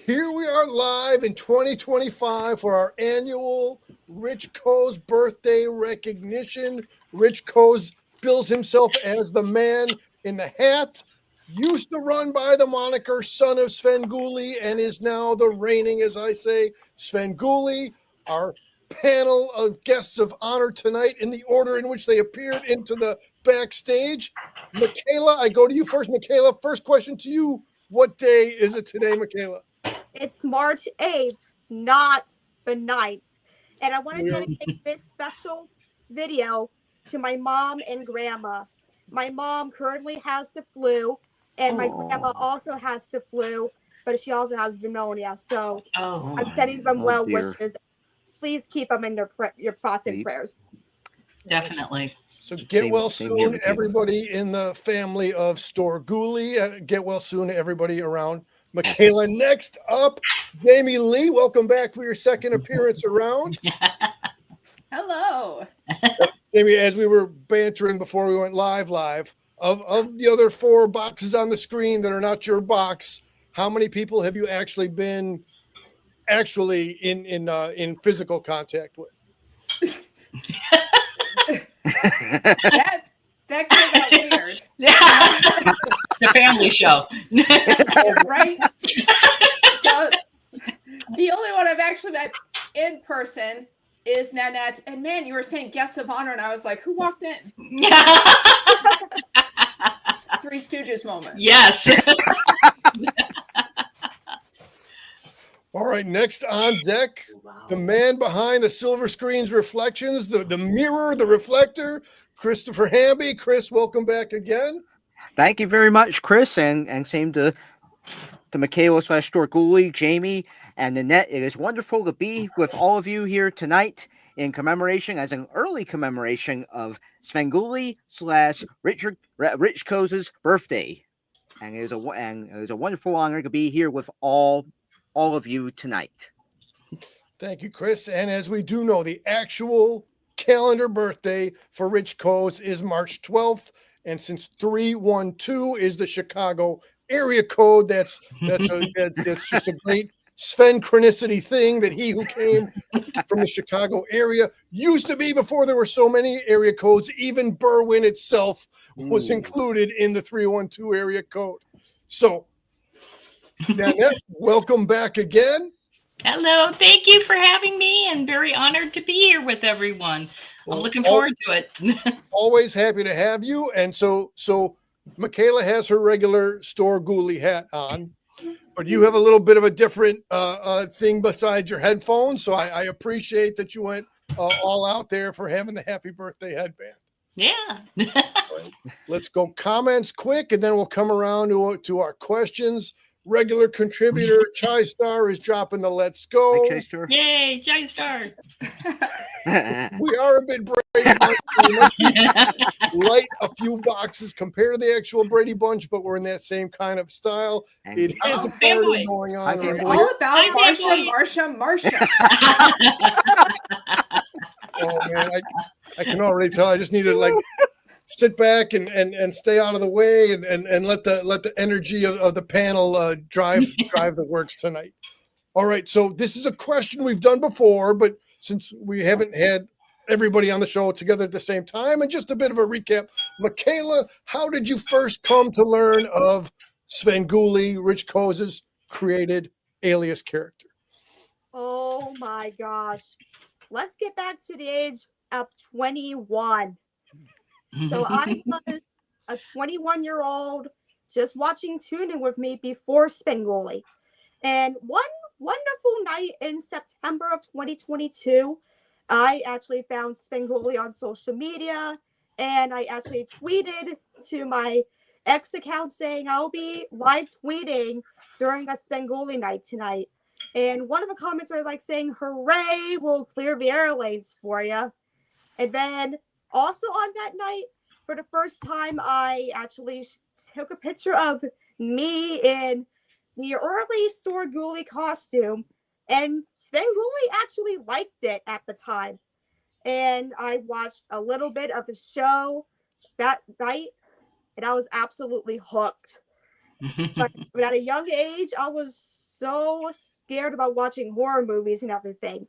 Here we are live in 2025 for our annual Rich Koz birthday recognition. Rich Koz bills himself as the man in the hat, used to run by the moniker son of Svengoolie, and is now the reigning, as I say, Svengoolie. Our panel of guests of honor tonight in the order in which they appeared into the backstage. Michaela, I go to you first. Michaela, first question to you. What day is it today, Michaela? It's March 8th, not the 9th. And I want to dedicate this special video to my mom and grandma. My mom currently has the flu, and my grandma also has the flu, but she also has pneumonia. So I'm sending them well wishes. Please keep them in your thoughts and prayers. Definitely. So get well soon, everybody in the family of Svengoolie. Get well soon, everybody around Michaela. Next up, Jamie Lee. Welcome back for your second appearance around. Hello. Jamie, as we were bantering before we went live, of the other four boxes on the screen that are not your box, how many people have you actually been in physical contact with? that came out weird. It's a family show. Right? So the only one I've actually met in person is Nanette. And man, you were saying guests of honor, and I was like, who walked in? Three Stooges moment. Yes. All right, next on deck, the man behind the silver screen's reflections, the mirror, the reflector, Christopher Hamby. Chris, welcome back again. Thank you very much, Chris, and same to Michaela / Svengoolie, Jamie, and Nanette. It is wonderful to be with all of you here tonight in commemoration, as an early commemoration of Svengoolie / Rich Koz's birthday, and it is a wonderful honor to be here with all of you tonight. Thank you, Chris. And as we do know, the actual calendar birthday for Rich Koz is March 12th. And since 312 is the Chicago area code, that's just a great Sven chronicity thing, that he who came from the Chicago area used to be, before there were so many area codes, even Berwyn itself was included in the 312 area code. So, Nanette, welcome back again. Hello. Thank you for having me, and very honored to be here with everyone. I'm looking forward to it. Always happy to have you. And so Michaela has her regular Svengoolie hat on, but you have a little bit of a different thing besides your headphones. So I appreciate that you went all out there for having the happy birthday headband. Yeah. Right. Let's go comments quick, and then we'll come around to our questions. Regular contributor Chai Star is dropping the let's go. Hi, Chai Yay, Chai Star. We are a bit Brady Bunch. Light a few boxes compared to the actual Brady Bunch, but we're in that same kind of style. It is a party going on. It's all about Marsha. Oh man, I can already tell. I just need to sit back and stay out of the way and let the energy of the panel drive the works tonight. All right, so this is a question we've done before, but since we haven't had everybody on the show together at the same time, and just a bit of a recap, Michaela, how did you first come to learn of Svengoolie, Rich Koz's created alias character? Oh my gosh. Let's get back to the age of 21. So I was a 21-year-old just watching Tuning with me before Svengoolie. And one wonderful night in September of 2022, I actually found Svengoolie on social media, and I actually tweeted to my ex account saying I'll be live tweeting during a Svengoolie night tonight. And one of the comments was saying, hooray, we'll clear the air lanes for you. And then also on that night, for the first time, I actually took a picture of me in the early Svengoolie costume, and Svengoolie actually liked it at the time. And I watched a little bit of the show that night, and I was absolutely hooked. But at a young age, I was so scared about watching horror movies and everything.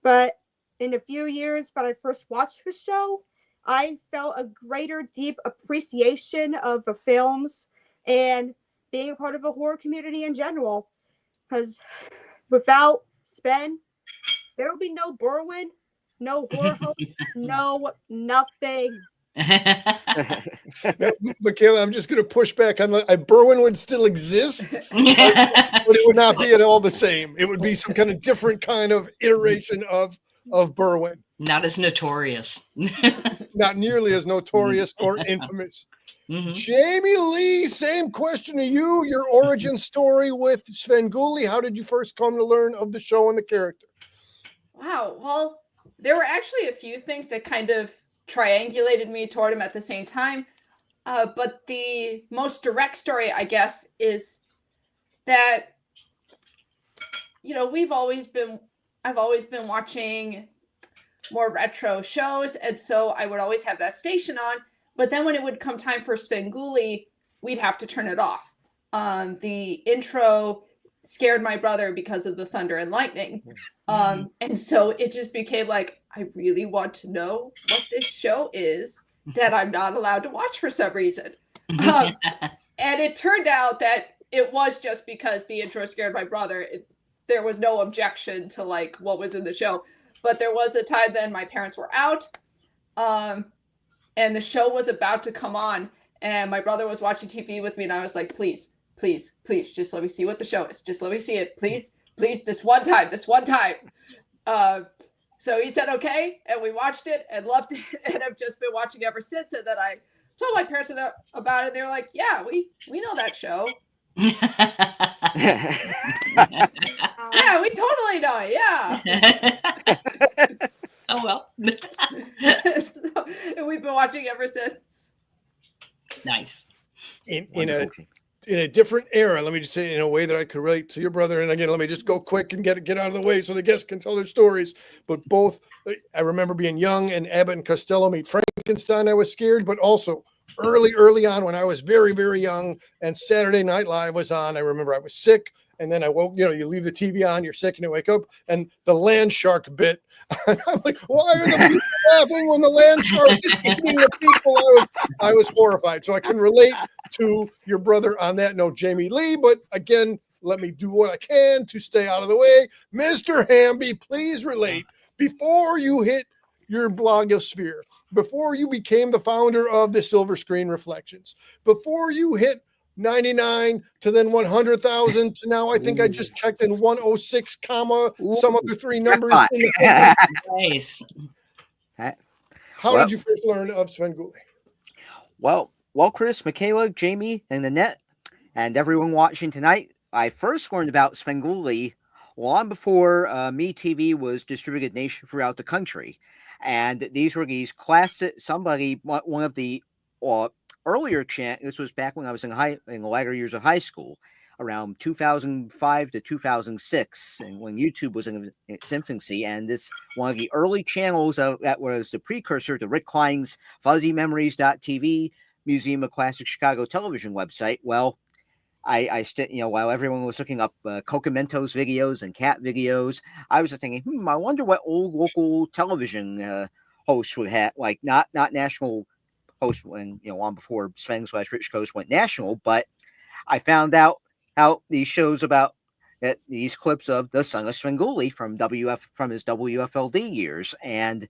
But in a few years, when I first watched the show, I felt a greater, deep appreciation of the films and being a part of the horror community in general. Because without Sven, there will be no Berwin, no horror host, no nothing. Now, Michaela, I'm just going to push back on the. Berwin would still exist, but it would not be at all the same. It would be some kind of different kind of iteration of Berwin. Not as notorious. Not nearly as notorious or infamous. Jamie Lee, same question to you. Your origin story with Svengoolie. How did you first come to learn of the show and the character? Wow. Well, there were actually a few things that kind of triangulated me toward him at the same time. But the most direct story, I guess, is that, I've always been watching more retro shows. And so I would always have that station on. But then when it would come time for Svengoolie, we'd have to turn it off. The intro scared my brother because of the thunder and lightning. And so it just became like, I really want to know what this show is that I'm not allowed to watch for some reason. And it turned out that it was just because the intro scared my brother. There was no objection to like what was in the show. But there was a time then my parents were out, and the show was about to come on, and my brother was watching TV with me, and I was like, please, just let me see what the show is. Just let me see it, please, this one time. So he said, okay, and we watched it and loved it, and I've just been watching ever since. And then I told my parents about it. They're like, yeah, we know that show. Yeah, we totally know it. Yeah. Oh, well. So, and we've been watching ever since. Nice. In a different era, let me just say, in a way that I could relate to your brother. And again, let me just go quick and get out of the way so the guests can tell their stories. But both, I remember being young and Abbott and Costello meet Frankenstein. I was scared, but also early on when I was very, very young and Saturday Night Live was on, I remember I was sick. And then I woke, you leave the TV on, you're sick, and you wake up, and the land shark bit. I'm like, why are the people laughing when the land shark is eating the people? I was horrified. So I can relate to your brother on that note, Jamie Lee. But again, let me do what I can to stay out of the way. Mr. Hamby, please relate. Before you hit your blogosphere, before you became the founder of the Silver Screen Reflections, before you hit 99 to then 100,000 to now I think I just checked in 106 comma some other three numbers in the Nice. How did you first learn of Svengoolie? Well, Chris, Michaela, Jamie, and Annette, and everyone watching tonight, I first learned about Svengoolie long before MeTV was distributed nation throughout the country. And these were these classic, one of the earlier chant. This was back when I was in the latter years of high school, around 2005 to 2006, and when YouTube was in its infancy. And this one of the early channels that was the precursor to Rick Klein's FuzzyMemories.tv Museum of Classic Chicago Television website. Well, I while everyone was looking up Cocomentos videos and cat videos, I was thinking, I wonder what old local television hosts would have, like not national host when long before Sven/Rich Koz went national. But I found out how these shows about these clips of the son of Svengoolie from his WFLD years, and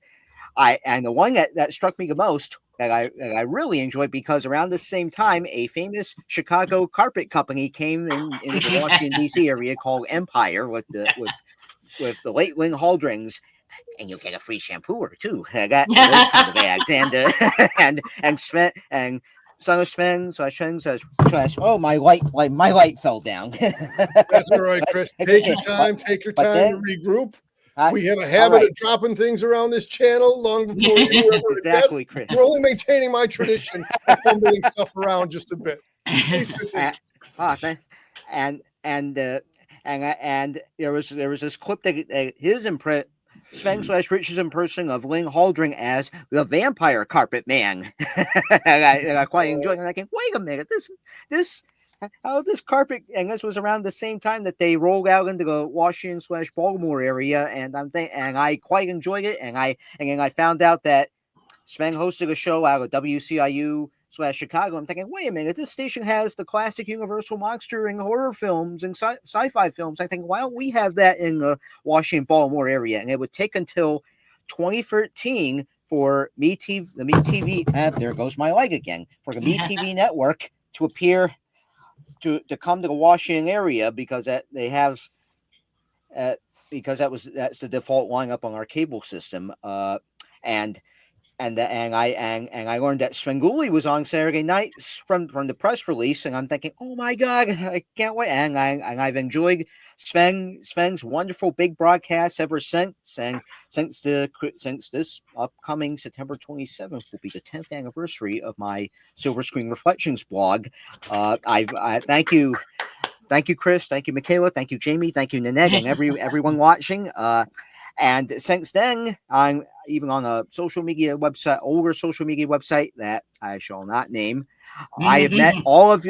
the one that struck me the most that I really enjoyed, because around the same time a famous Chicago carpet company came into the Washington D.C. area called Empire with the late Lynn Haldrings. And you'll get a free shampoo or two. I got those kind of ads, and Sven and son of Sven. So Sven says, "Oh, my light fell down." That's all right, Chris. Take your time to regroup. We have a habit of dropping things around this channel long before you ever exactly, Chris. We're only maintaining my tradition of fumbling stuff around just a bit. Please continue. And there was this clip that his Sven/Rich's impression of Lynn Haldring as the vampire carpet man. and I quite enjoyed it. And I think, wait a minute, how this carpet, and this was around the same time that they rolled out into the Washington/Baltimore area, and and I quite enjoyed it, and then I found out that Sven hosted a show out of WCIU/Chicago. I'm thinking, wait a minute, this station has the classic Universal monster and horror films and sci-fi films. I think, why don't we have that in the Washington Baltimore area? And it would take until 2013 for the MeTV. There goes my leg again. For the MeTV network to appear to come to the Washington area, because they have. Because that's the default lineup on our cable system, and I learned that Svengoolie was on Saturday nights from the press release, and I'm thinking, oh my god, I can't wait. And I've enjoyed Sven's wonderful big broadcasts ever since, and since this upcoming September 27th will be the 10th anniversary of my Silver Screen Reflections blog. I thank you. Thank you, Chris. Thank you, Michaela. Thank you, Jamie. Thank you, Nanette, and everyone watching. And since then, I'm even on a older social media website that I shall not name. I have met all of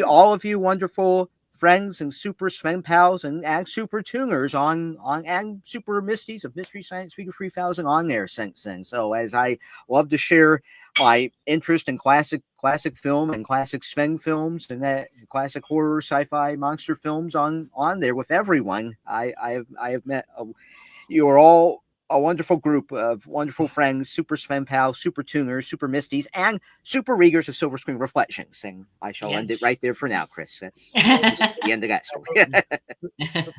you wonderful friends and super Sven pals and super tuners and super Misties of Mystery Science Figure 3000 on there since then. So as I love to share my interest in classic film and classic Sven films and that classic horror, sci-fi, monster films on there with everyone, I have met. You are all a wonderful group of wonderful friends, super Sven pals, super tuners, super Misties, and super readers of Silver Screen Reflections. And I shall end it right there for now, Chris. That's just the end of that story.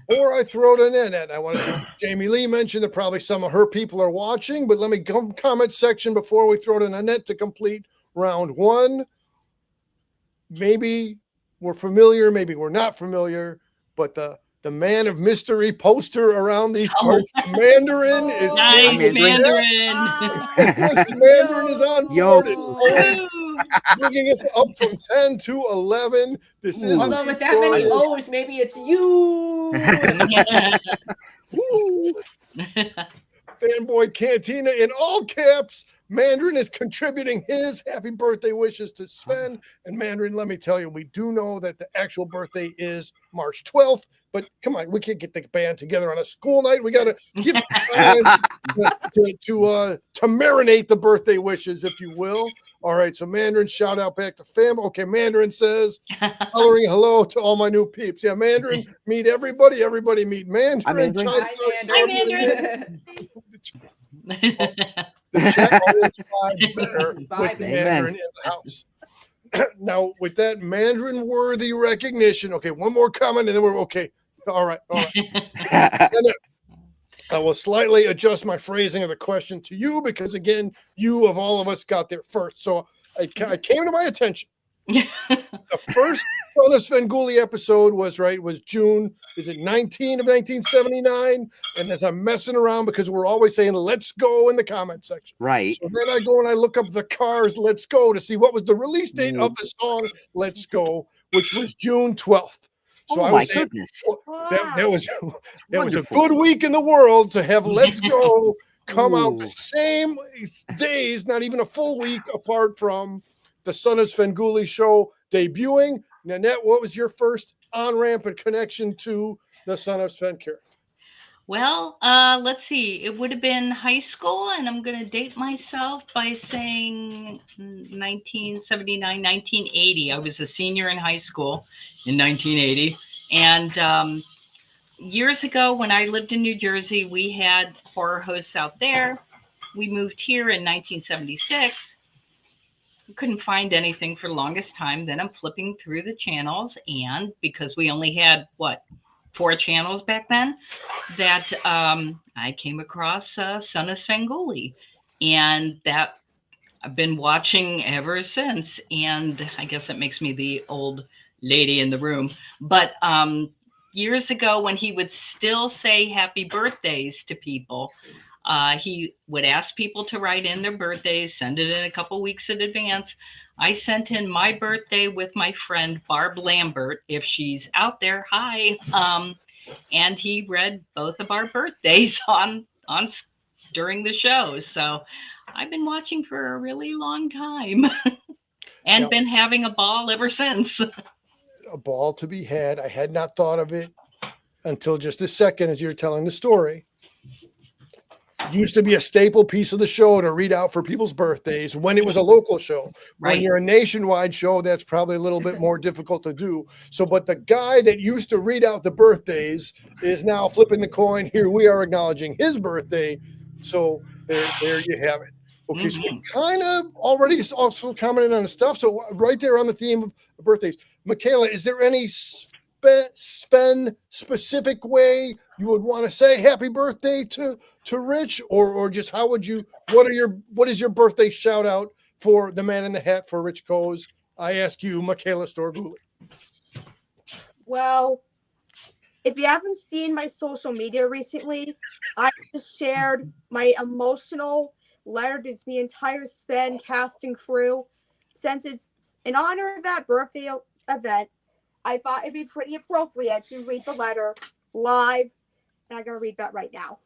Before I throw it in, and I want to say Jamie Lee mentioned that probably some of her people are watching, but let me go comment section before we throw it in Annette to complete round one. Maybe we're familiar, maybe we're not familiar, but the man of mystery poster around these parts, the Mandarin is nice. Mandarin is on board. It's always Woo. bringing us up from 10 to 11. This is Although with that many O's, maybe it's you. Fanboy Cantina in all caps. Mandarin is contributing his happy birthday wishes to Sven. And Mandarin, let me tell you, we do know that the actual birthday is March 12th, but come on, we can't get the band together on a school night. We got to give time to marinate the birthday wishes, if you will. All right, so Mandarin, shout out back to fam. Okay, Mandarin says, hollering hello to all my new peeps. Yeah, Mandarin, meet everybody. Everybody meet Mandarin. Hi, Mandarin. Hi, Mandarin. The chat audience vibes better with the Mandarin in the house. Now, with that Mandarin-worthy recognition, okay, one more comment, and then we're okay. All right. I will slightly adjust my phrasing of the question to you because, again, you of all of us got there first. So I came to my attention. The first Svengoolie episode was June, is it 19 of 1979? And as I'm messing around, because we're always saying, let's go in the comment section. Right. So then I go and I look up the Cars, Let's Go, to see what was the release date of the song, Let's Go, which was June 12th. So my goodness. That was a good week in the world to have Let's Go come out the same days, not even a full week apart from the Son of Svengoolie show debuting. Nanette, what was your first on-ramp and connection to the Son of Sven character? Well, let's see. It would have been high school, and I'm going to date myself by saying 1979, 1980. I was a senior in high school in 1980. And years ago, when I lived in New Jersey, we had horror hosts out there. We moved here in 1976. Couldn't find anything for the longest time. Then I'm flipping through the channels, and because we only had 4 channels back then, that I came across Son of Svengoolie, and that I've been watching ever since. And I guess that makes me the old lady in the room. But years ago, when he would still say happy birthdays to people, he would ask people to write in their birthdays, send it in a couple weeks in advance. I sent in my birthday with my friend Barb Lambert, if she's out there. Hi. And he read both of our birthdays on during the show. So I've been watching for a really long time and been having a ball ever since. a ball to be had. I had not thought of it until just a second as you're telling the story. Used to be a staple piece of the show to read out for people's birthdays when it was a local show. When Right. you're a nationwide show, that's probably a little bit more difficult to do. So, but the guy that used to read out the birthdays is now flipping the coin. Here we are acknowledging his birthday. So there you have it. Okay, so we kind of already also commented on the stuff. So right there on the theme of birthdays, Michaela, is there any Sven specific way you would want to say happy birthday to Rich, or just how would you? What is your birthday shout out for the man in the hat for Rich Koz? I ask you, Michaela Svengoolie. Well, if you haven't seen my social media recently, I just shared my emotional letter to the entire Sven cast and crew. Since it's in honor of that birthday event, I thought it'd be pretty appropriate to read the letter live, and I'm gonna read that right now.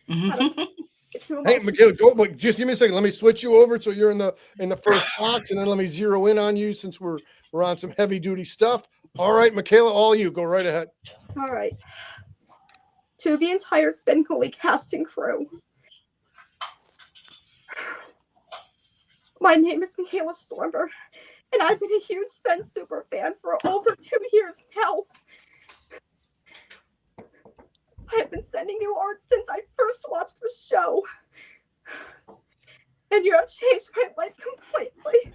It's too Hey, emotional. Michaela, go. But just give me a second. Let me switch you over so you're in the first box, and then let me zero in on you since we're on some heavy duty stuff. All right, Michaela, all you. Go right ahead. All right. To the entire Svengoolie cast and crew. My name is Michaela Stormer, and I've been a huge Sven super fan for over 2 years now. I've been sending you art since I first watched the show, and you have changed my life completely.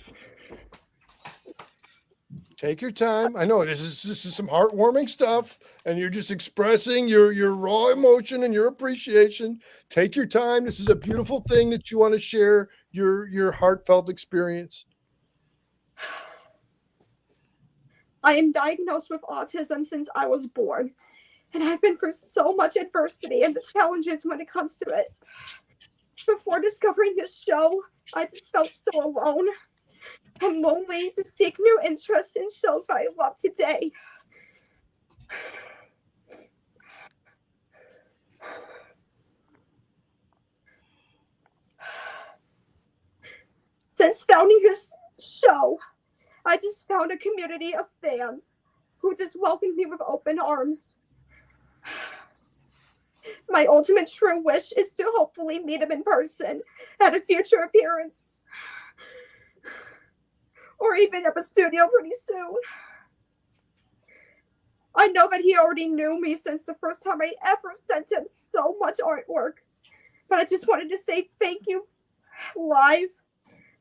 Take your time. I know this is some heartwarming stuff, and you're just expressing your raw emotion and your appreciation. Take your time. This is a beautiful thing that you want to share your heartfelt experience. I am diagnosed with autism since I was born, and I've been through so much adversity and the challenges when it comes to it. Before discovering this show, I just felt so alone and lonely to seek new interests in shows that I love today. Since founding this show, I just found a community of fans who just welcomed me with open arms. My ultimate true wish is to hopefully meet him in person at a future appearance, or even at a studio pretty soon. I know that he already knew me since the first time I ever sent him so much artwork, but I just wanted to say thank you live.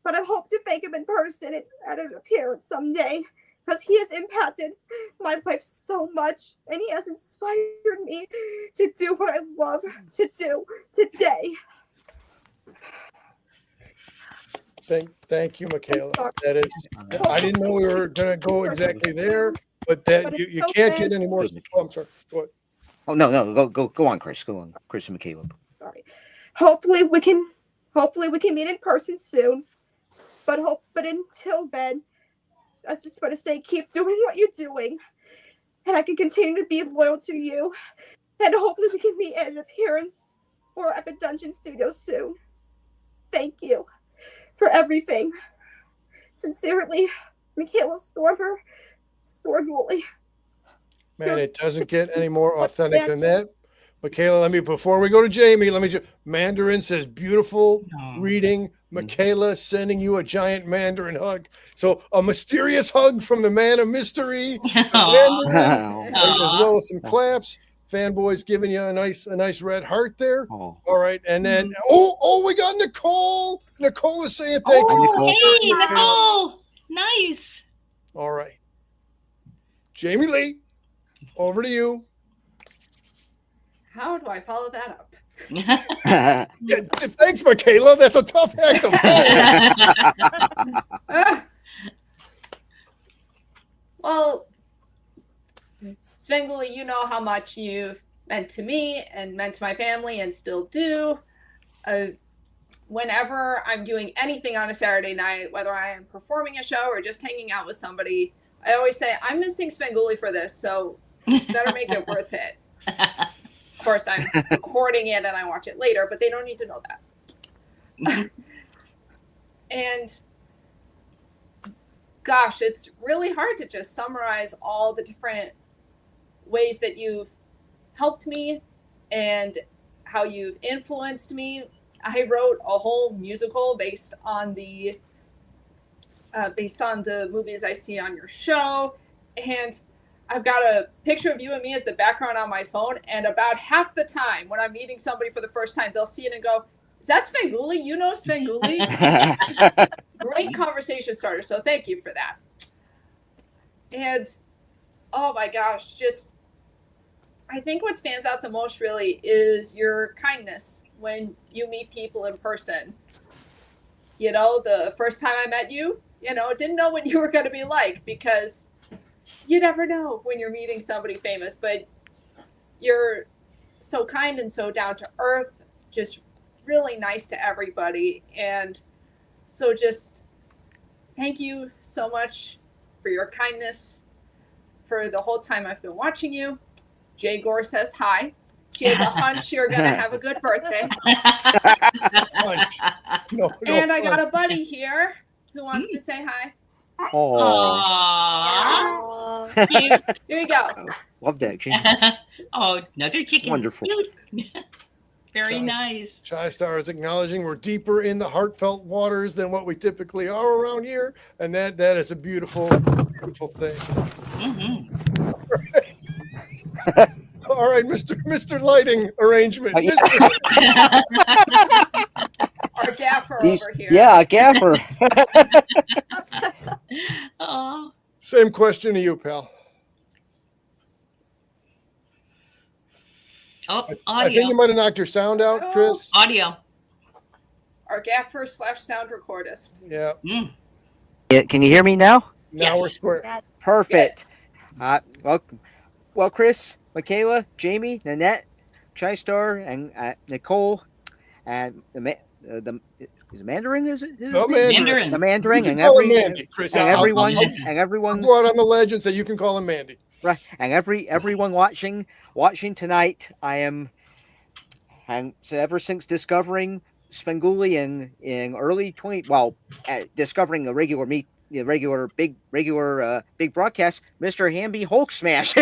But I hope to thank him in person at an appearance someday, because he has impacted my life so much, and he has inspired me to do what I love to do today. Thank you, Michaela. That is, I didn't know we were going to go exactly there, but that you can't get any more. Oh, I'm sorry. Go ahead. Oh no, go on, Chris. Go on, Chris and Michaela. Sorry. Hopefully we can meet in person soon. But until then, I was just want to say, keep doing what you're doing, and I can continue to be loyal to you, and hopefully we can meet at an appearance or at the Dungeon Studio soon. Thank you for everything. Sincerely, Michaela Stormer, Svengoolie. Man, it doesn't get any more authentic than that. Michaela, before we go to Jamie, Mandarin says, beautiful reading. Michaela sending you a giant Mandarin hug. So a mysterious hug from the man of mystery, Mandarin, as well as some claps. Fanboys giving you a nice red heart there. Oh. All right. And then, we got Nicole. Nicole is saying thank you. Hey, Nicole. Nice. All right. Jamie Lee, over to you. How do I follow that up? Yeah, thanks, Michaela. That's a tough act to follow. Well, Svengoolie, you know how much you've meant to me and meant to my family and still do. Whenever I'm doing anything on a Saturday night, whether I am performing a show or just hanging out with somebody, I always say, I'm missing Svengoolie for this, so better make it worth it. Of course, I'm recording it and I watch it later, but they don't need to know that. And gosh, it's really hard to just summarize all the different ways that you've helped me and how you've influenced me. I wrote a whole musical based on the movies I see on your show, and I've got a picture of you and me as the background on my phone. And about half the time when I'm meeting somebody for the first time, they'll see it and go, "Is that Svengoolie? You know Svengoolie?" Great conversation starter. So thank you for that. And oh my gosh, just I think what stands out the most really is your kindness when you meet people in person. You know, the first time I met you, didn't know what you were going to be like, because you never know when you're meeting somebody famous, but you're so kind and so down to earth, just really nice to everybody. And so just thank you so much for your kindness for the whole time I've been watching you. Jay Gore says hi. She has a hunch you're going to have a good birthday. No, And I got a buddy here who wants to say hi. Oh, Aww. Cute. Here you go. love that, Jamie. Oh, another chicken. Wonderful. Cute. Very nice. Shy Star is acknowledging we're deeper in the heartfelt waters than what we typically are around here, and that is a beautiful, beautiful thing. Mm-hmm. All right, Mr. Lighting Arrangement. Yeah. Our gaffer over here. Yeah, gaffer. Oh. Same question to you, pal. Oh, I think audio. you might have knocked your sound out, Chris. Audio. Our gaffer / sound recordist. Yeah. Mm. Yeah, can you hear me now? Now Yes. we're square. That- Perfect. Well, Chris, Michaela, Jamie, Nanette, Tristar, and Nicole, and the Mandarin is it? The his name? Mandarin. The Mandarin, You and can call him Mandy, Chris. and I'll everyone, I'll go out on the ledge and say you can call him Mandy. right, and everyone watching tonight. And so ever since discovering Svengoolie in early discovering the regular big broadcast, Mr. Hamby Hulk Smash.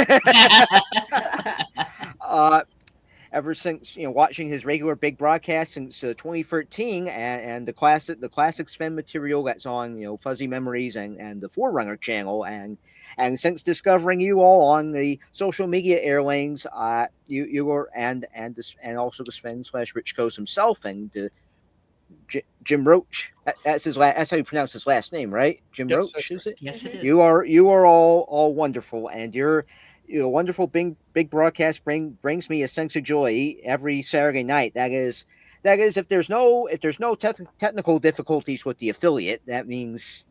Ever since watching his regular big broadcast since 2013, and the classic Sven material that's on Fuzzy Memories and the Forerunner channel, and since discovering you all on the social media airlanes, you were and also the Sven / Rich Koz himself, and Jim Roach. That's how you pronounce his last name, right? Jim Yes, Roach, that's is it? Yes, it is. You are all wonderful, and your wonderful big broadcast brings me a sense of joy every Saturday night. That is if there's no technical difficulties with the affiliate, that means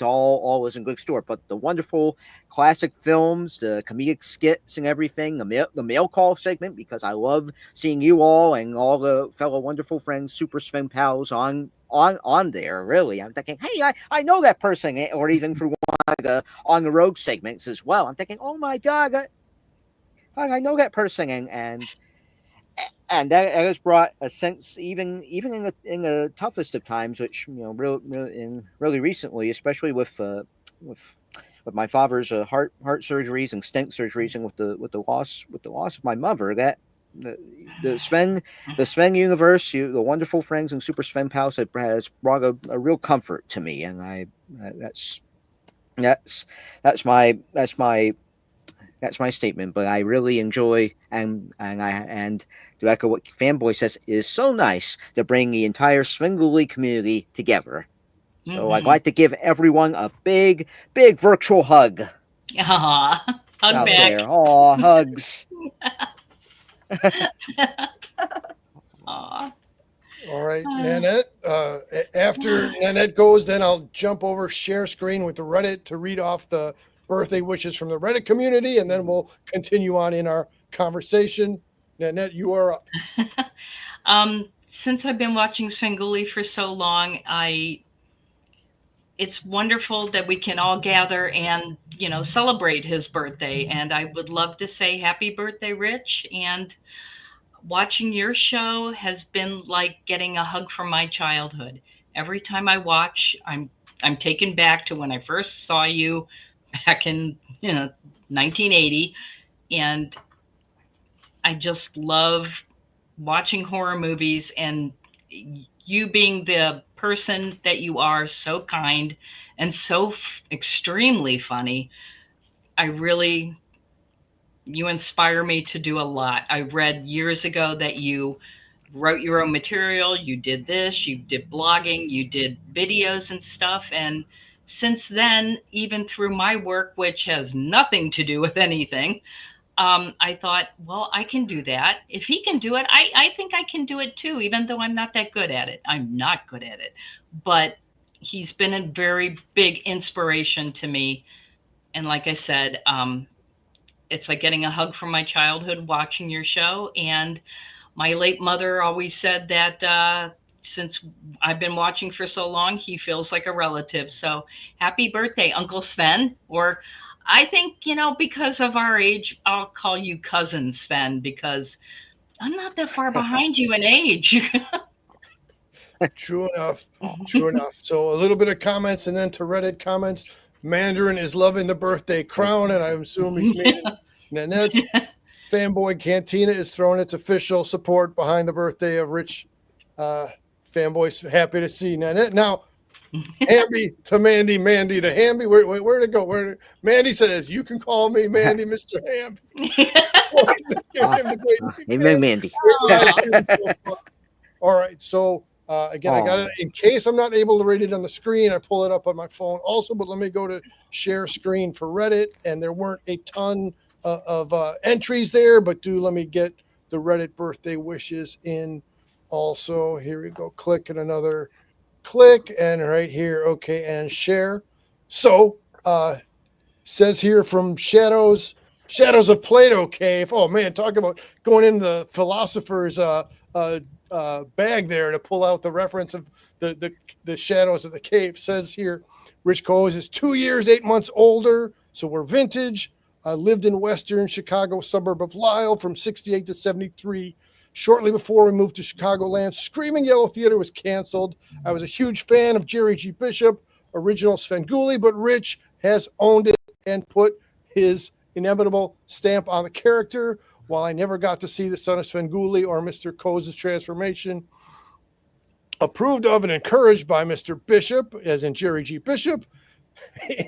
all is in good store. But the wonderful classic films, the comedic skits and everything, the mail call segment, because I love seeing you all and all the fellow wonderful friends, Super Sven pals on there. Really, I'm thinking, hey, I know that person, or even through one of the on the road segments as well. I'm thinking, oh my god, I know that person, and that has brought a sense, even in the toughest of times, which really recently, especially with my father's heart surgeries and stent surgeries, and with the loss of my mother, that the Sven universe, the wonderful friends and Super Sven pals, has brought a real comfort to me, and that's my statement. But I really enjoy and to echo what Fanboy says, it is so nice to bring the entire Svengoolie community together. So I'd like to give everyone a big virtual hug. Aw, hug out back. there. Aw, hugs. Aw. All right, Nanette. After Nanette goes, then I'll jump over, share screen with the Reddit to read off the birthday wishes from the Reddit community, and then we'll continue on in our conversation. Nanette, you are up. Since I've been watching Svengoolie for so long, it's wonderful that we can all gather and celebrate his birthday. And I would love to say happy birthday, Rich. And watching your show has been like getting a hug from my childhood. Every time I watch, I'm I'm taken back to when I first saw you back in 1980, and I just love watching horror movies, and you being the person that you are, so kind and so extremely funny. I really, you inspire me to do a lot. I read years ago that you wrote your own material, you did this, you did blogging, you did videos and stuff. And since then, even through my work, which has nothing to do with anything, I thought, well, I can do that. If he can do it, I think I can do it too, even though I'm not that good at it. I'm not good at it. But he's been a very big inspiration to me. And like I said, it's like getting a hug from my childhood watching your show. And my late mother always said that since I've been watching for so long, he feels like a relative. So happy birthday, Uncle Sven. Or I think, because of our age, I'll call you cousin Sven, because I'm not that far behind you in age. True enough. True enough. So a little bit of comments and then to Reddit comments. Mandarin is loving the birthday crown, and I assume he's made it. Nanette's Fanboy Cantina is throwing its official support behind the birthday of Rich. Fanboys happy to see Nanette. Now, Hamby to Mandy, Mandy to Hamby. Where'd it go? Mandy says, you can call me Mandy, Mr. Hamby. Amen, Mandy. All right. So, again, I got it. In case I'm not able to read it on the screen, I pull it up on my phone also. But let me go to share screen for Reddit. And there weren't a ton of entries there. But let me get the Reddit birthday wishes in also. Here we go. Click and another click. And right here. Okay. And share. So, says here from Shadows of Plato Cave. Oh, man. Talk about going in the philosopher's bag there to pull out the reference of the Shadows of the Cave. Says here, Rich Koz is 2 years, 8 months older, so we're vintage. I lived in Western Chicago suburb of Lisle from 68 to 73. Shortly before we moved to Chicagoland, Screaming Yellow Theater was canceled. I was a huge fan of Jerry G. Bishop, original Svengoolie, but Rich has owned it and put his inevitable stamp on the character. While I never got to see the son of Svengoolie or Mr. Koz's transformation, approved of and encouraged by Mr. Bishop, as in Jerry G. Bishop,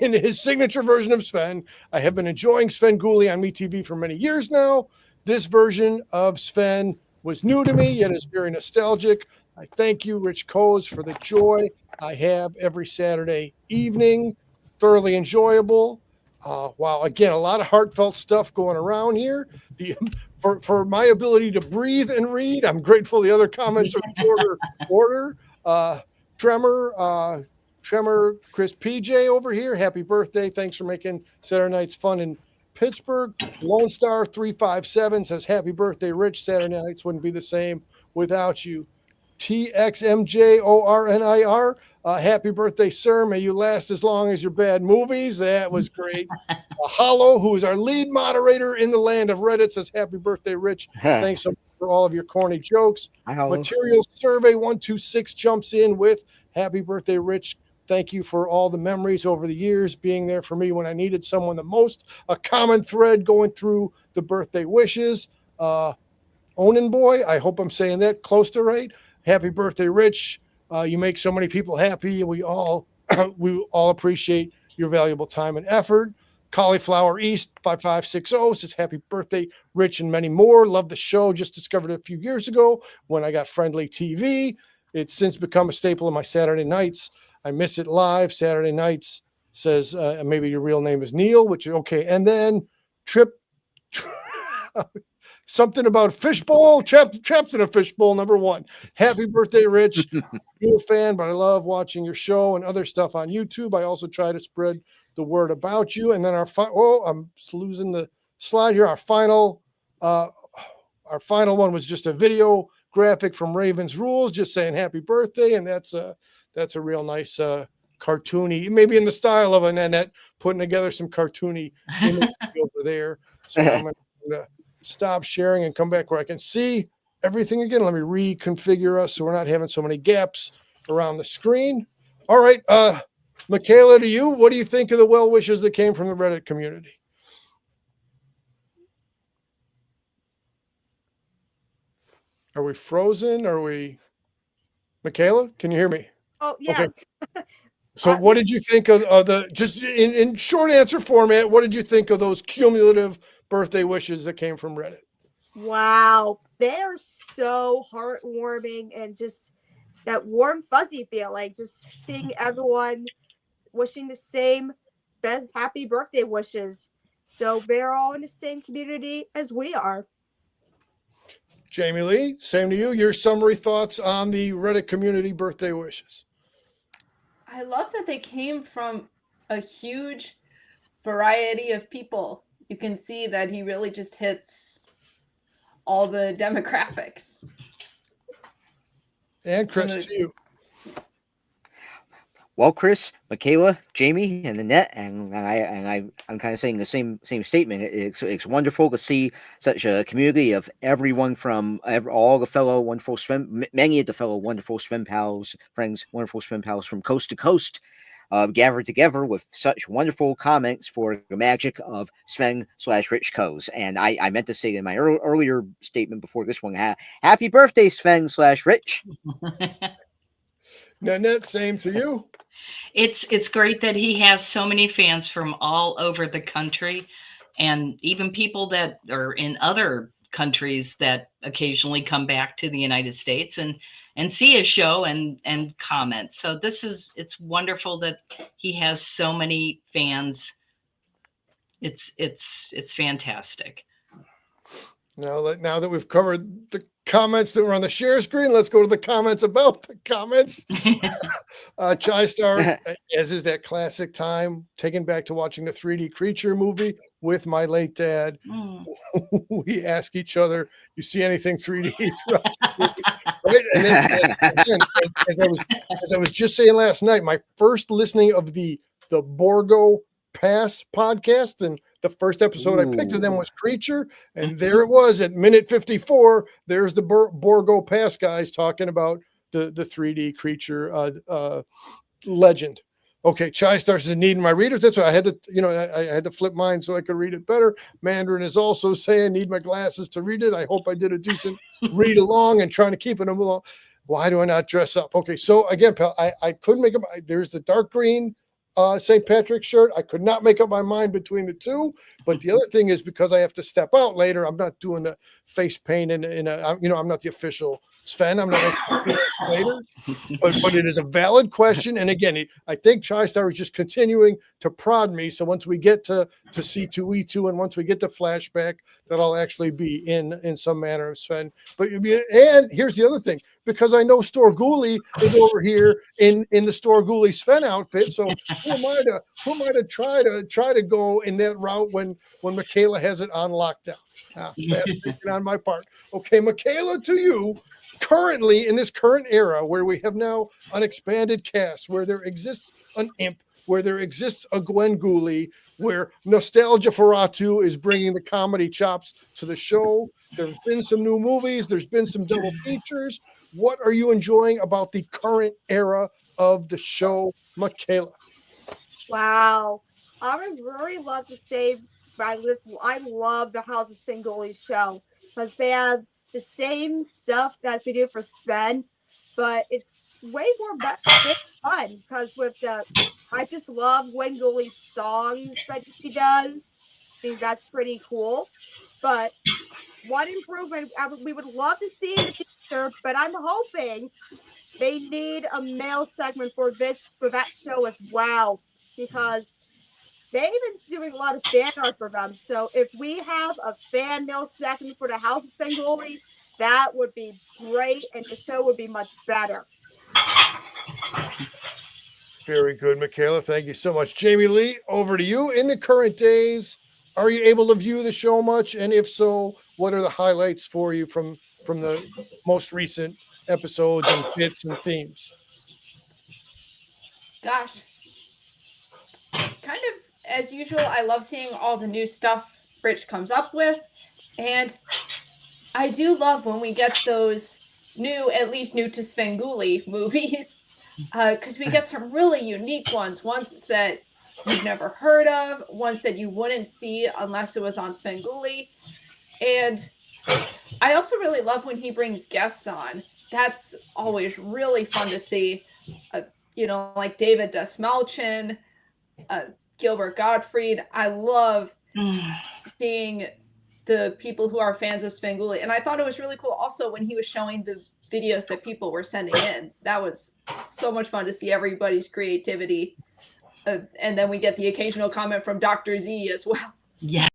in his signature version of Sven, I have been enjoying Svengoolie on MeTV for many years now. This version of Sven was new to me, yet is very nostalgic. I thank you, Rich Koz, for the joy I have every Saturday evening. Thoroughly enjoyable. Wow, again, a lot of heartfelt stuff going around here. For my ability to breathe and read, I'm grateful. The other comments are shorter order. Tremor, Chris PJ over here. Happy birthday. Thanks for making Saturday nights fun in Pittsburgh. Lone Star 357 says, happy birthday, Rich. Saturday nights wouldn't be the same without you. TXMJORNIR. Happy birthday, sir. May you last as long as your bad movies. That was great. Hollow, who is our lead moderator in the land of Reddit, says, happy birthday, Rich. Thanks so much for all of your corny jokes. Material Survey 126 jumps in with, happy birthday, Rich. Thank you for all the memories over the years, being there for me when I needed someone the most. A common thread going through the birthday wishes. Onan Boy, I hope I'm saying that close to right. Happy birthday, Rich. You make so many people happy, and we all appreciate your valuable time and effort. Cauliflower East 5560 says, happy birthday, Rich, and many more. Love the show. Just discovered it a few years ago when I got Friendly TV. It's since become a staple of my Saturday nights. I miss it live Saturday nights. Says, maybe your real name is Neil, which is okay. And then something about fishbowl, trapped in a fishbowl, number one. Happy birthday, Rich. You're a fan, but I love watching your show and other stuff on YouTube. I also try to spread the word about you. And then I'm losing the slide here. Our final one was just a video graphic from Raven's Rules, just saying happy birthday. And that's a real nice cartoony, maybe in the style of Annette, putting together some cartoony imagery over there. So I'm going to stop sharing and come back where I can see everything again. Let me reconfigure us so we're not having so many gaps around the screen. All right. Michaela, to you, what do you think of the well wishes that came from the Reddit community? Are we frozen? Are we? Michaela, can you hear me? Oh, yes. So what did you think of the, just in short answer format, what did you think of those cumulative birthday wishes that came from Reddit? Wow. They're so heartwarming and just that warm, fuzzy feeling. Just seeing everyone wishing the same best happy birthday wishes. So they're all in the same community as we are. Jamie Lee, same to you. Your summary thoughts on the Reddit community birthday wishes. I love that they came from a huge variety of people. You can see that he really just hits all the demographics. And Chris, to you. Well, Chris, Michaela, Jamie, and Annette, and I'm kind of saying the same statement. It's wonderful to see such a community of everyone from all the fellow wonderful many of the fellow wonderful swim pals, friends, wonderful swim pals from coast to coast, gathered together with such wonderful comments for the magic of Sven/Rich Koz. And I meant to say in my earlier statement before this one, happy birthday, Sven/Rich. Nanette, same to you. It's great that he has so many fans from all over the country, and even people that are in other countries that occasionally come back to the United States and see his show and comment. So it's wonderful that he has so many fans. It's fantastic. Now that we've covered the comments that were on the share screen, let's go to the comments about the comments. Chai Star, as is that classic time, taken back to watching the 3D Creature movie with my late dad. We ask each other, "You see anything 3D?" throughout the movie? Right? And then, as I was just saying last night, my first listening of the Borgo Pass podcast, and the first episode I picked of them was Creature, and there it was at minute 54. There's the Borgo Pass guys talking about the 3D Creature legend. Okay, Chai Star says needing my readers. That's why I had to, I had to flip mine so I could read it better. Mandarin is also saying need my glasses to read it. I hope I did a decent read along and trying to keep it along. Why do I not dress up? Okay, so again, pal, I couldn't make up. There's the dark green St. Patrick's shirt. I could not make up my mind between the two. But the other thing is, because I have to step out later, I'm not doing the face paint I'm not the official Sven. I'm not later. But it is a valid question. And again, I think Chai Star is just continuing to prod me. So once we get to C2E2 and once we get to flashback, that I'll actually be in some manner of Sven. And here's the other thing, because I know Svengoolie is over here in the Svengoolie Sven outfit. So who am I to try to go in that route when Michaela has it on lockdown? Fast thinking on my part. Okay, Michaela, to you. Currently, in this current era where we have now an expanded cast, where there exists an imp, where there exists a Svengoolie, where Nostalgia Ferratu is bringing the comedy chops to the show. There's been some new movies. There's been some double features. What are you enjoying about the current era of the show, Michaela? Wow. I would really love to say I love the House of Svengoolie show because they have the same stuff as we do for Sven, but it's way more fun because I just love Svengoolie's songs that she does. I think that's pretty cool. But one improvement we would love to see in the future, but I'm hoping they need a male segment for that show as well, because they've been doing a lot of fan art for them. So if we have a fan mail segment for the House of Svengoolie, that would be great, and the show would be much better. Very good, Michaela. Thank you so much. Jamie Lee, over to you. In the current days, are you able to view the show much? And if so, what are the highlights for you from the most recent episodes and bits and themes? Gosh. Kind of as usual, I love seeing all the new stuff Rich comes up with. And I do love when we get those at least new to Svengoolie movies. because we get some really unique ones that you've never heard of, ones that you wouldn't see unless it was on Svengoolie. And I also really love when he brings guests on. That's always really fun to see. Like David Desmalchin, Gilbert Gottfried. I love seeing the people who are fans of Svengoolie. And I thought it was really cool also when he was showing the videos that people were sending in. That was so much fun to see everybody's creativity. And then we get the occasional comment from Dr. Z as well. Yes.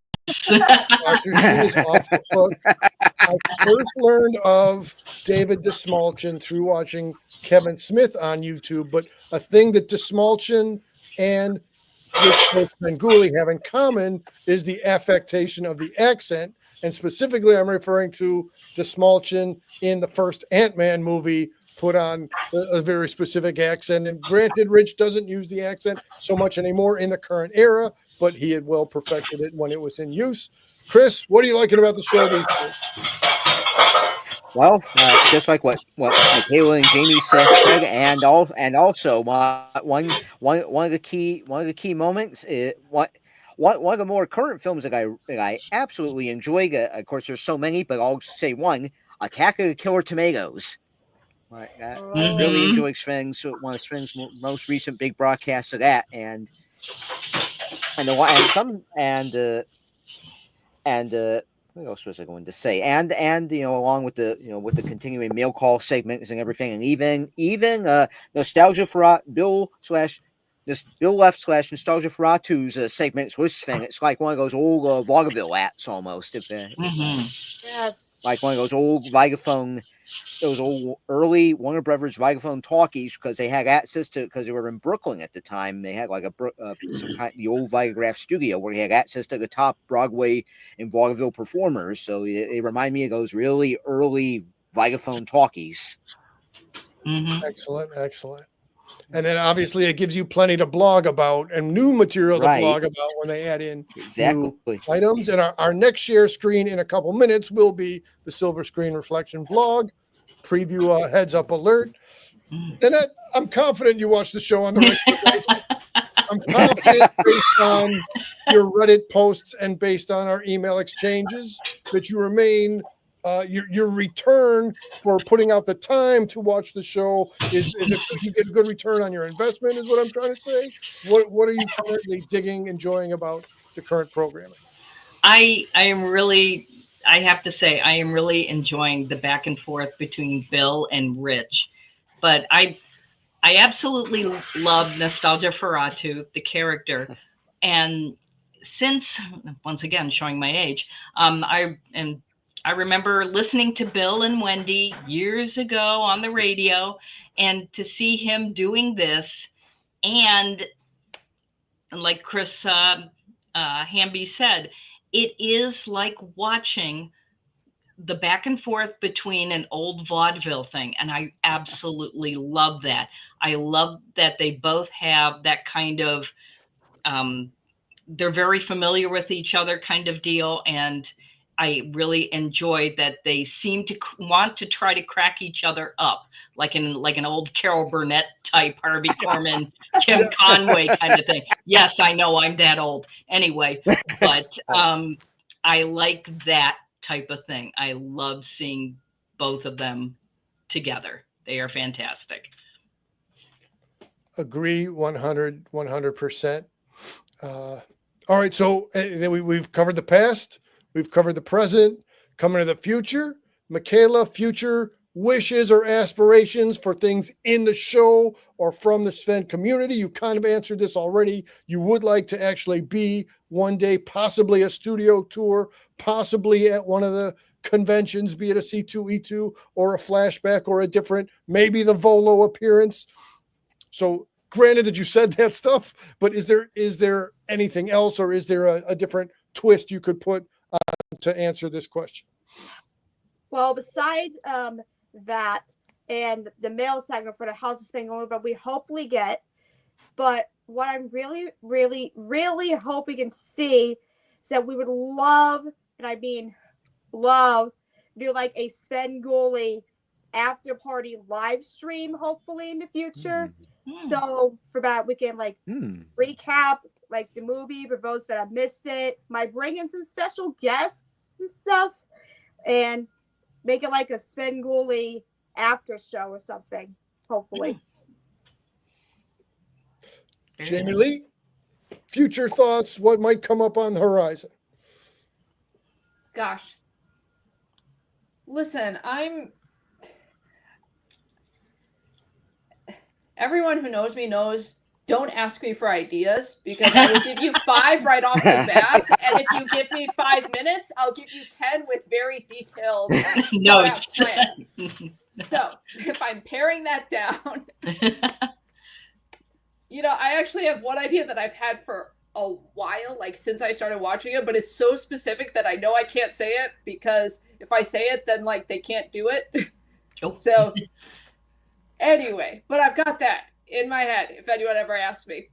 Dr. Z is off the hook. I first learned of David Desmalchin through watching Kevin Smith on YouTube, but a thing that Desmalchin and Rich Koz Svengoolie have in common is the affectation of the accent. And specifically, I'm referring to Desmalchin in the first Ant-Man movie put on a very specific accent. And granted, Rich doesn't use the accent so much anymore in the current era, but he had well perfected it when it was in use. Chris, what are you liking about the show these days? Well, just like what Michaela and Jamie said, and also one of the key moments is one of the more current films that I absolutely enjoy. Of course, there's so many, but I'll say one: Attack of the Killer Tomatoes. Right, I really enjoyed one of Sven's most recent big broadcasts of that, and what else was I going to say? And along with the continuing mail call segments and everything, and even nostalgia for Bill left / nostalgia for Ratu's segments with Sven. It's like one of those old vaudeville apps almost. Yes. Like one of those old those old early Warner Brothers Vigaphone talkies, because they had access to, because they were in Brooklyn at the time. They had like the old Vigagraph studio where they had access to the top Broadway and vaudeville performers. So they remind me of those really early Vigaphone talkies. Excellent. And then obviously it gives you plenty to blog about and new material to blog about when they add in new items. And our next share screen in a couple minutes will be the Silver Screen Reflection blog. Preview heads up alert. And I'm confident you watch the show on the regular basis. I'm confident based on your Reddit posts and based on our email exchanges that you remain your return for putting out the time to watch the show is you get a good return on your investment, is what I'm trying to say. What are you currently enjoying about the current programming? I have to say I am really enjoying the back and forth between Bill and Rich, but I absolutely love Nostalgia for Ratu, the character, and since, once again showing my age, I remember listening to Bill and Wendy years ago on the radio, and to see him doing this, and like Chris Hamby said, it is like watching the back and forth between an old vaudeville thing. And I absolutely love that. I love that they both have that kind of, they're very familiar with each other kind of deal. And I really enjoyed that they seem to want to try to crack each other up, like an old Carol Burnett type, Harvey Korman, Tim Conway kind of thing. Yes, I know I'm that old anyway, but I like that type of thing. I love seeing both of them together. They are fantastic. Agree 100%. All right, so we've covered the past. We've covered the present, coming to the future. Michaela, future wishes or aspirations for things in the show or from the Sven community. You kind of answered this already. You would like to actually be one day, possibly a studio tour, possibly at one of the conventions, be it a C2E2 or a flashback or a different, maybe the Volo appearance. So granted that you said that stuff, but is there anything else, or is there a different twist you could put to answer this question? Well, besides that and the mail segment for the House of Svengoolie, but we hopefully get. But what I'm really, really, really hope we can see is that we would love, and I mean love, do like a Svengoolie after party live stream, hopefully in the future. Hmm. So for that, we can like Hmm. recap like the movie for those that have missed it. Might bring in some special guests and stuff, and make it like a Svengoolie after show or something. Hopefully. Very Jamie nice. Lee, future thoughts, what might come up on the horizon? Gosh. Listen, everyone who knows me knows, don't ask me for ideas because I will give you 5 right off the bat. And if you give me 5 minutes, I'll give you 10 with very detailed thought out plans. So if I'm paring that down, I actually have one idea that I've had for a while, like since I started watching it, but it's so specific that I know I can't say it because if I say it, then like they can't do it. Oh. So anyway, but I've got that in my head if anyone ever asks me.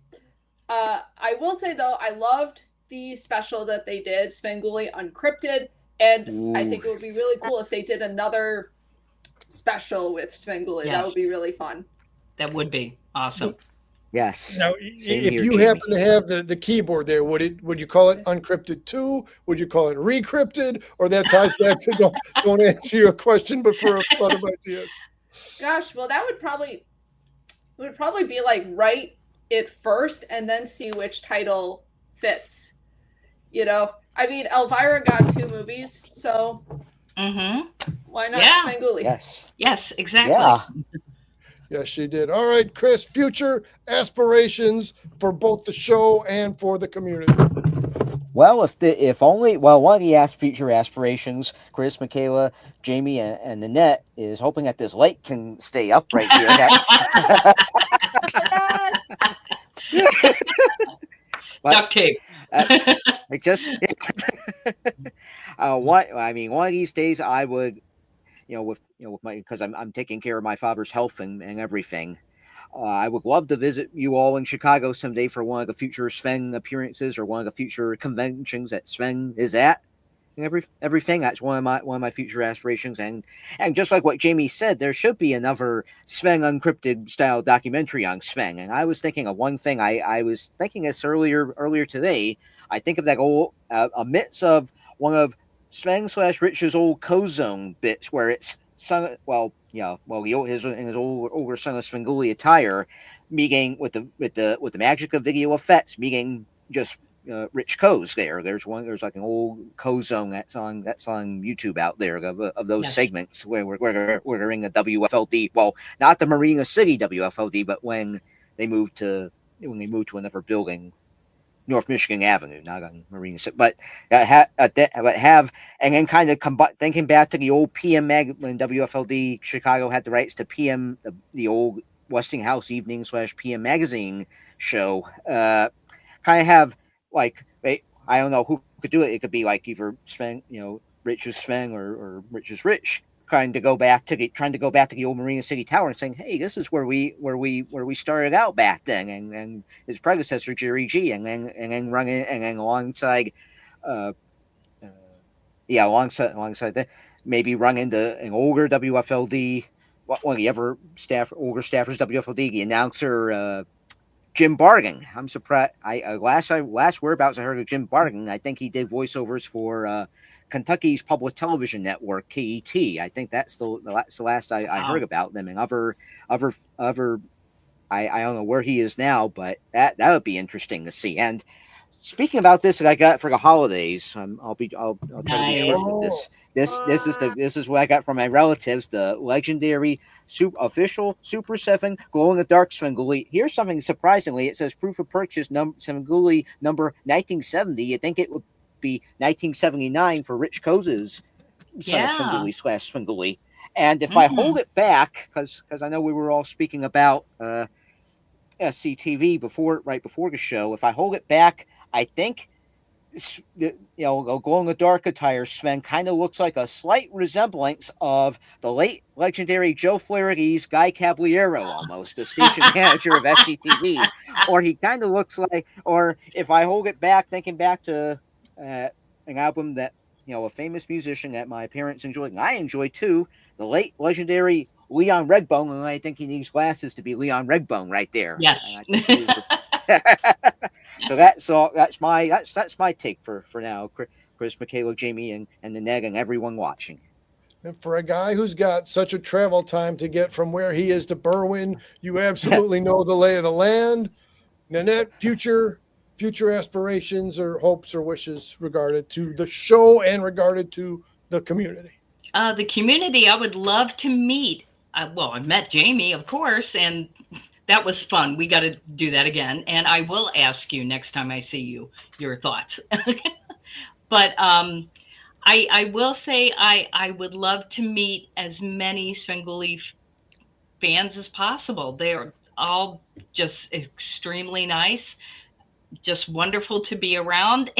I will say though, I loved the special that they did, Svengoolie Uncrypted, and I think it would be really cool if they did another special with Svengoolie. Yes. That would be really fun. That would be awesome. Yes. Now, Same if here, you Jamie. happen to have the keyboard there, would you call it Uncrypted 2? Would you call it Recrypted? Or that ties back to don't answer your question, but for a lot of ideas. Gosh, well, that would probably be like write it first and then see which title fits. I mean, Elvira got 2 movies, so why not Svengoolie? Yes. Yes, exactly. Yeah. Yes, she did. All right, Chris, future aspirations for both the show and for the community. Well, one of the future aspirations, Chris, Michaela, Jamie, and Nanette is hoping that this light can stay up right here. Duct tape. It just one of these days I would, with my, because I'm taking care of my father's health and everything. I would love to visit you all in Chicago someday for one of the future Sven appearances or one of the future conventions that Sven is at. And everything. That's one of my future aspirations. And just like what Jamie said, there should be another Sven Uncrypted style documentary on Sven. And I was thinking of one thing. I was thinking this earlier today. I think of that old a mix of one of Sven/Rich's old Kozone bits where it's sung his older son of Svengoolie attire, meeting with the magic of video effects, meeting just Rich Koz there. There's like an old Kozone that's on YouTube out there of those segments where we're in the WFLD. Well, not the Marina City WFLD, but when they moved to another building, North Michigan Avenue, not on Marina City, but and then kind of thinking back to the old PM mag when WFLD Chicago had the rights to PM, the old Westinghouse Evening / PM magazine show. Kind of have like I don't know who could do it. It could be like either Sven, Rich's Sven or Rich's Rich, trying to go back to the old Marina City Tower and saying, "Hey, this is where we started out back then," and his predecessor Jerry G, and then running and then alongside that, maybe run into an older WFLD, one of the older staffers WFLD, the announcer Jim Bargan. I'm surprised. Last whereabouts I heard of Jim Bargan, I think he did voiceovers for Kentucky's public television network, KET. I think that's the last I heard about them. And other I don't know where he is now, but that would be interesting to see. And speaking about this that I got for the holidays, I'll try to be short with this. This is what I got from my relatives, the legendary official Super 7 glow in the dark Svengoolie. Here's something surprisingly. It says proof of purchase Svengoolie number 1970. You'd think it would be 1979 for Rich Koz's son of Svengoolie / Svengoolie. And if I hold it back, because I know we were all speaking about SCTV right before the show, if I hold it back, I think glow in the dark attire Sven kind of looks like a slight resemblance of the late legendary Joe Flaherty's Guy Caballero, almost the station manager of SCTV. Or he kind of looks like, or if I hold it back, thinking back to an album that a famous musician that my parents enjoyed, and I enjoy too, the late legendary Leon Redbone, and I think he needs glasses to be Leon Redbone right there. Yes. And I think he was so that's all. That's my take for now. Chris, Michaela, Jamie, and the Ned, and everyone watching. And for a guy who's got such a travel time to get from where he is to Berwyn, you absolutely know the lay of the land. Nanette, future aspirations or hopes or wishes regarded to the show and regarded to the community. The community, I would love to meet. Well, I met Jamie, of course, and that was fun. We got to do that again. And I will ask you next time I see you your thoughts. But I will say I would love to meet as many Svengoolie fans as possible. They're all just extremely nice, just wonderful to be around.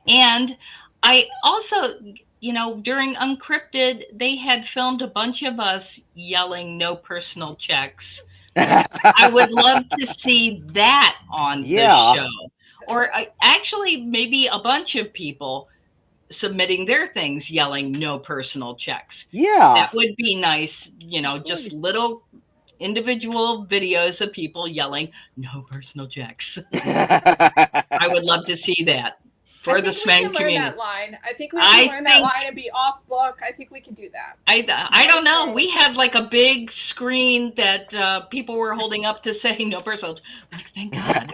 And I also, during Uncrypted, they had filmed a bunch of us yelling "no personal checks." I would love to see that on the show. Or actually, maybe a bunch of people submitting their things yelling "no personal checks." Yeah. That would be nice, just little individual videos of people yelling "no personal checks." I would love to see that for the Sven community. That line. I think we should learn that line and be off book. I think we can do that. I don't know. We had like a big screen that people were holding up to say "no personal." Like, thank God.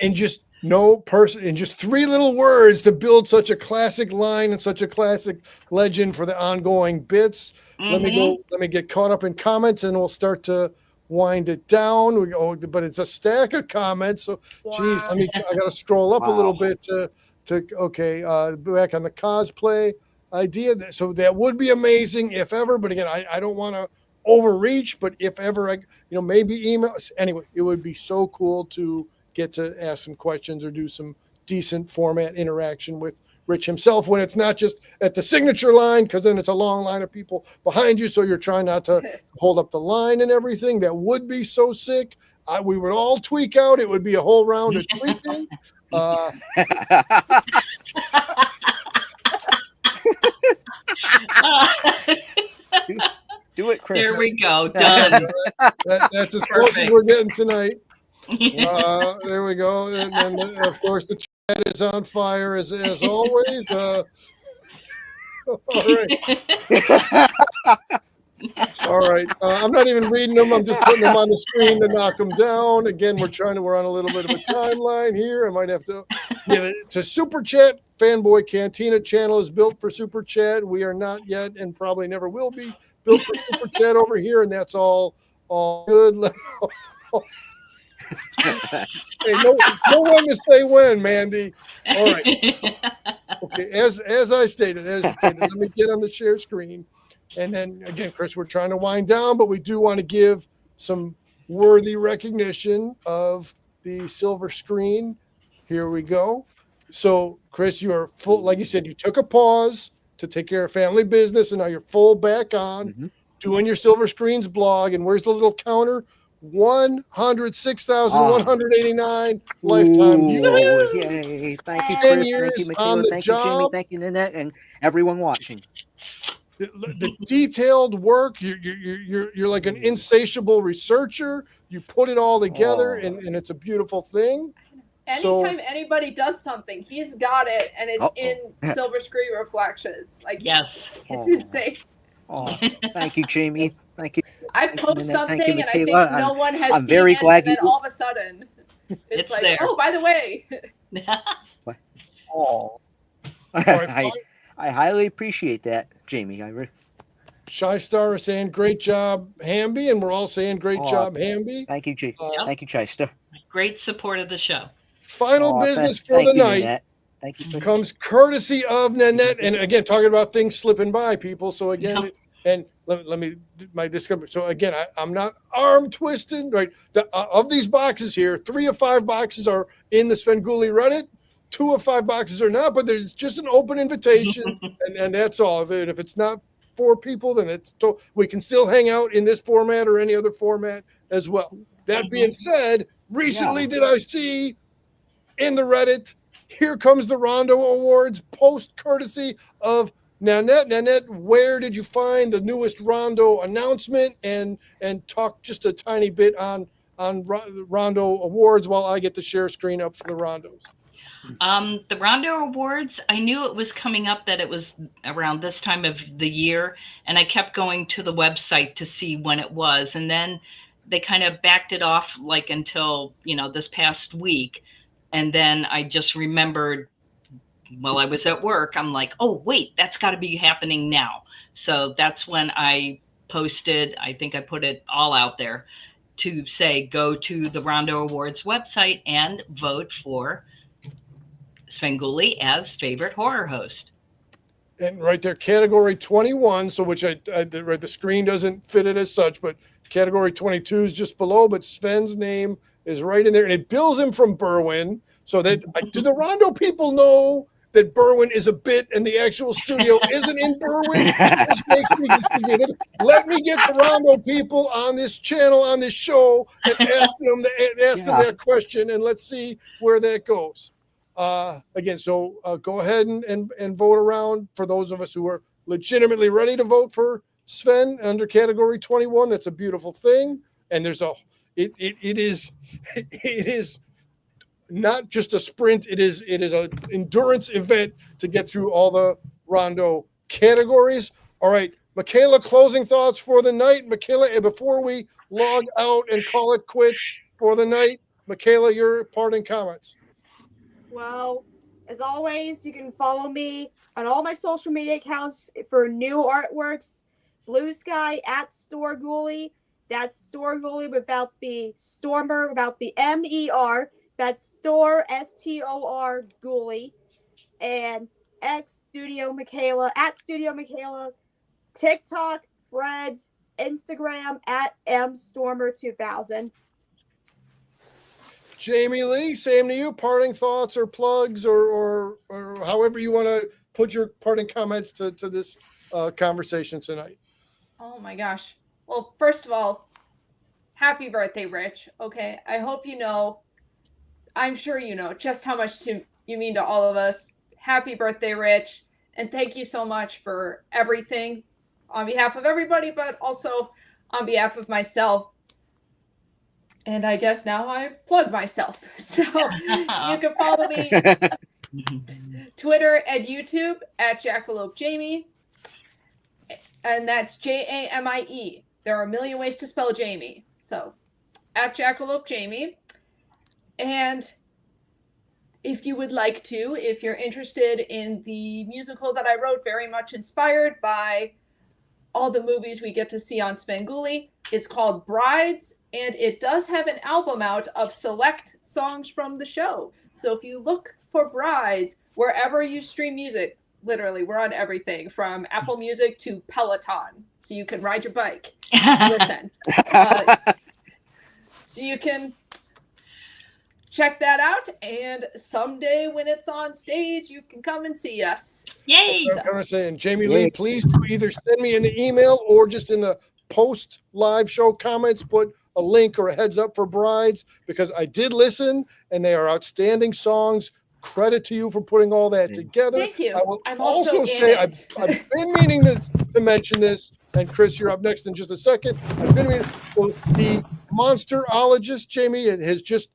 And just just three little words to build such a classic line and such a classic legend for the ongoing bits. Mm-hmm. Let me get caught up in comments and we'll start to wind it down. But it's a stack of comments. So geez, I gotta scroll up a little bit to back on the cosplay idea. So that would be amazing if ever, but again, I don't want to overreach, but if ever maybe email. Anyway, it would be so cool to get to ask some questions or do some decent format interaction with Rich himself when it's not just at the signature line, because then it's a long line of people behind you, so you're trying not to hold up the line and everything. That would be so sick. We would all tweak out. It would be a whole round of tweaking. Do it, Chris. There we go. Done. That's as close as we're getting tonight. There we go. And of course, the chat is on fire as always. All right. All right. I'm not even reading them. I'm just putting them on the screen to knock them down. Again, we're on a little bit of a timeline here. I might have to to Super Chat. Fanboy Cantina channel is built for Super Chat. We are not yet and probably never will be built for Super Chat over here, and that's all good. Hey, no one to say when, Mandy. All right. Okay, as I stated, let me get on the share screen. And then again, Chris, we're trying to wind down, but we do want to give some worthy recognition of the silver screen. Here we go. So, Chris, you are full, like you said, you took a pause to take care of family business, and now you're full back on doing your Silver Screens blog. And where's the little counter? 106,189 lifetime. Yay. Thank you, Chris. Years thank you, on Michaela. the Thank job. you, Jamie. Thank you, Nanette, and everyone watching. The detailed work, you're like an insatiable researcher. You put it all together, and it's a beautiful thing. Anytime anybody does something, he's got it, and it's in Silver Screen Reflections. Like, yes, it's insane. Oh, thank you, Jamie. Thank you. I post something, and I think Michaela. no one has I'm seen very it, glad and then you- all of a sudden, it's like, there. oh, by the way. Oh. Right, I highly appreciate that, Jamie. Shy Star is saying great job, Hamby, and we're all saying great job, Hamby. Thank you, Thank you, Chyster. great support of the show. Final business for the night. Nanette. Thank you. Comes courtesy of Nanette, and again, talking about things slipping by people. So again, and let me my discovery. So again, I'm not arm twisting. Right, of these boxes here, 3 of 5 boxes are in the Svengoolie Reddit. 2 of 5 boxes are not, but there's just an open invitation, and that's all of it. If it's not for people, then we can still hang out in this format or any other format as well. That being said, recently did I see in the Reddit. Here comes the Rondo Awards post courtesy of Nanette. Nanette, where did you find the newest Rondo announcement? And talk just a tiny bit on Rondo Awards while I get the share screen up for the Rondos. The Rondo Awards, I knew it was coming up, that it was around this time of the year, and I kept going to the website to see when it was, and then they kind of backed it off like until, this past week, and then I just remembered while I was at work, I'm like, oh, wait, that's got to be happening now. So that's when I posted, I think I put it all out there to say, go to the Rondo Awards website and vote for Svengoolie as favorite horror host. And right there, category 21, so which the screen doesn't fit it as such, but category 22 is just below, but Sven's name is right in there, and it bills him from Berwyn. So that do the Rondo people know that Berwyn is a bit and the actual studio isn't in Berwyn? This makes me just, let me get the Rondo people on this channel, on this show, and ask them that question, and let's see where that goes. Again, so go ahead and vote around for those of us who are legitimately ready to vote for Sven under category 21. That's a beautiful thing. And it is not just a sprint. It is an endurance event to get through all the Rondo categories. All right, Michaela, closing thoughts for the night. Michaela, before we log out and call it quits for the night, Michaela, your parting comments. Well, as always, you can follow me on all my social media accounts for new artworks. Blue Sky at Svengoolie. That's Svengoolie without the Stormer, without the MER. That's Store STOR Goolie. And X Studio Michaela at Studio Michaela. TikTok, Threads, Instagram at MStormer2000. Jamie Lee, same to you. Parting thoughts or plugs or however you want to put your parting comments to this conversation tonight. Oh my gosh. Well, first of all, happy birthday, Rich. Okay, I hope you know, I'm sure you know just how much you mean to all of us. Happy birthday, Rich. And thank you so much for everything on behalf of everybody, but also on behalf of myself. And I guess now I plug myself. So you can follow me Twitter and YouTube at Jackalope Jamie. And that's JAMIE. There are a million ways to spell Jamie. So at Jackalope Jamie. And if you would like to, if you're interested in the musical that I wrote, very much inspired by all the movies we get to see on Svengoolie, it's called Brides, and it does have an album out of select songs from the show. So if you look for Brides wherever you stream music, literally, we're on everything from Apple Music to Peloton, so you can ride your bike. Listen. So you can check that out, and someday when it's on stage, you can come and see us. Yay! I'm going to say, and Jamie Lee, please do either send me in the email or just in the post live show comments, put a link or a heads up for Brides, because I did listen and they are outstanding songs. Credit to you for putting all that together. Thank you. I will I'm also say I've been meaning to mention this, and Chris, you're up next in just a second. I've been meaning, so the monsterologist, Jamie, has just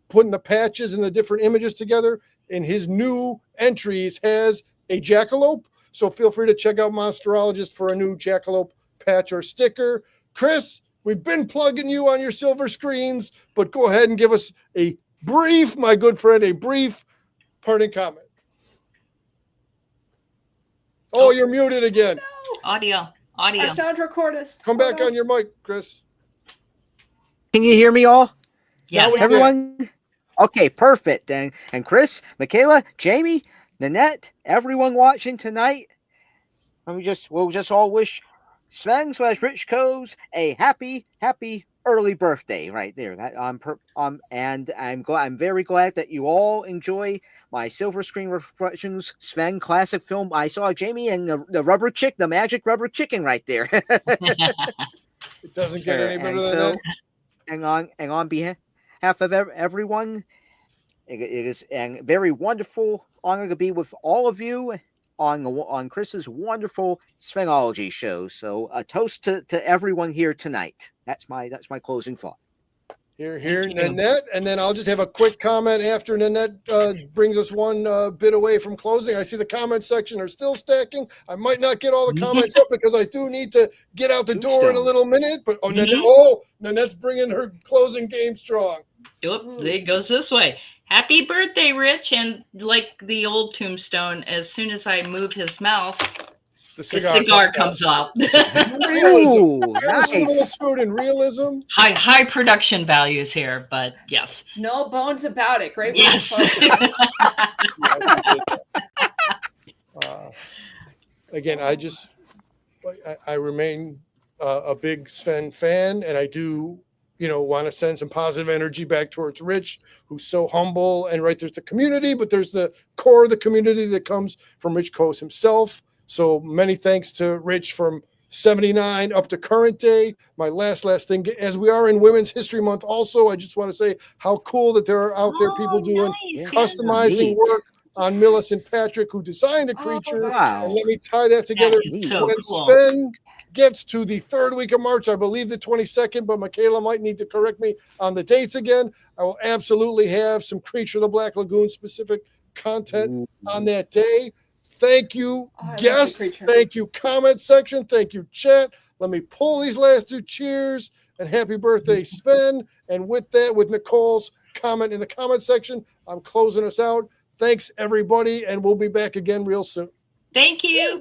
putting the patches and the different images together. In his new entries has a jackalope. So feel free to check out Monsterologist for a new jackalope patch or sticker. Chris, we've been plugging you on your silver screens, but go ahead and give us a brief parting comment. Oh, you're muted again. Audio. Our sound recordist. Come back on your mic, Chris. Can you hear me all? Yes. Everyone? Okay, perfect. And Chris, Michaela, Jamie, Nanette, everyone watching tonight, we'll just all wish Sven/Rich Koz a happy early birthday right there. And I'm very glad that you all enjoy my silver screen reflections Sven classic film. I saw Jamie and the rubber chick, the magic rubber chicken right there. It doesn't get any better than that. And on behalf of everyone, It is a very wonderful honor to be with all of you on Chris's wonderful Svengology show. So a toast to everyone here tonight. That's my closing thought. Here, Thank you. Nanette, and then I'll just have a quick comment after Nanette brings us one bit away from closing. I see the comment section are still stacking. I might not get all the comments up because I do need to get out the door in a little minute. But Nanette's bringing her closing game strong. Yep, it goes this way. Happy birthday, Rich. And like the old tombstone, as soon as I move his mouth, the cigar comes out. Ooh, nice. Food and realism. High production values here, but yes. No bones about it. Great. Yes. Again, I remain a big Sven fan, and I do, want to send some positive energy back towards Rich, who's so humble. And right, there's the community, but there's the core of the community that comes from Rich Koz himself. So many thanks to Rich from 79 up to current day. My last thing, as we are in Women's History Month also, I just want to say how cool that there are out there people doing customizing work on Millicent Patrick, who designed the creature. Wow. And let me tie that together. So when cool. Sven gets to the third week of March, I believe the 22nd, but Michaela might need to correct me on the dates again. I will absolutely have some Creature of the Black Lagoon specific content on that day. Thank you, guests. Thank you, comment section. Thank you, chat. Let me pull these last two cheers and happy birthday, Sven. And with that, with Nicole's comment in the comment section, I'm closing us out. Thanks, everybody, and we'll be back again real soon. Thank you.